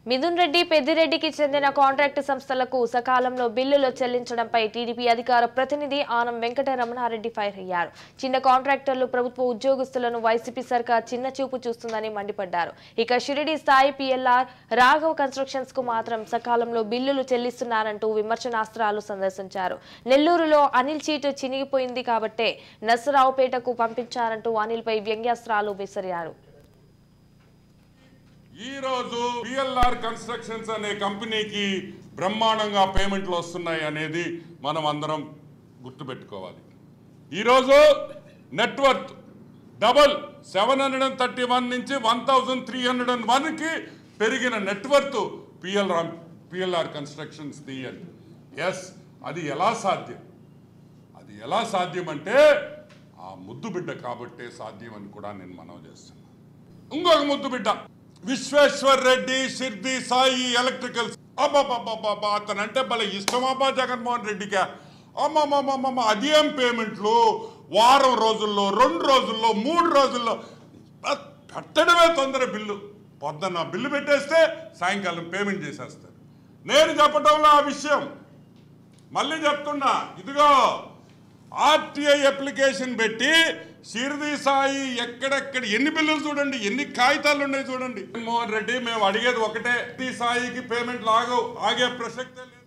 మిథున్ రెడ్డి పెద్దిరెడ్డికి చెందిన కాంట్రాక్టు సంస్థలకు సకాలంలో బిల్లులు చెల్లించడంపై టీడీపీ అధికార ప్రతినిధి ఆనం వెంకటరమణారెడ్డి ఫైర్ అయ్యారు. చిన్న కాంట్రాక్టర్లు ప్రభుత్వ ఉద్యోగస్తులను వైసీపీ సర్కార్ చిన్న చూపు చూస్తుందని మండిపడ్డారు. ఇక షిరిడి స్థాయి పిఎల్ఆర్ రాఘవ్ కన్స్ట్రక్షన్స్ కు మాత్రం సకాలంలో బిల్లులు చెల్లిస్తున్నారంటూ విమర్శనాస్త్రాలు సందర్శించారు. నెల్లూరులో అనిల్ చీటు చినిగిపోయింది కాబట్టే నర్సరావుపేటకు పంపించారంటూ అనిల్ పై వ్యంగ్యాస్త్రాలు విసిరారు. ఈ రోజు పిఎల్ఆర్ కన్స్ట్రక్షన్స్ అనే కంపెనీకి బ్రహ్మాండంగా పేమెంట్లు వస్తున్నాయి అనేది మనం అందరం గుర్తుపెట్టుకోవాలి. ఈరోజు నెట్వర్త్ డబల్ 731 నుంచి 1301కి పెరిగిన నెట్వర్త్ పిఎల్ఆర్ కన్స్ట్రక్షన్స్ తీయండి. ఎస్, అది ఎలా సాధ్యం? అది ఎలా సాధ్యం అంటే ఆ ముద్దు బిడ్డ కాబట్టే సాధ్యం అని కూడా నేను మనవి చేస్తున్నాను. ఇంకొక ముద్దు బిడ్డ విశ్వేశ్వర్ రెడ్డి షిర్ది సాయి ఎలక్ట్రికల్స్. అతనంటే భలే ఇష్టమాబా జగన్మోహన్ రెడ్డిగా. అమ్మమ్మమ్మమ్మ అదేం పేమెంట్లు వారం రోజుల్లో, 2 రోజుల్లో, 3 రోజుల్లో పెట్టడమే తొందర. బిల్లు పొద్దున్న బిల్లు పెట్టేస్తే సాయంకాలం పేమెంట్ చేసేస్తారు. నేను చెప్పడంలో ఆ విషయం మళ్ళీ చెప్తున్నా. ఇదిగో ఆర్టీఐ అప్లికేషన్ పెట్టి షిర్ది సాయి ఎక్కడెక్కడ ఎన్ని బిల్లులు చూడండి, ఎన్ని కాగితాలు ఉన్నాయి చూడండి. జగన్మోహన్ రెడ్డి మేము అడిగేది ఒకటే, షిర్ది సాయికి పేమెంట్లు ఆగే ప్రసక్తే లేదు.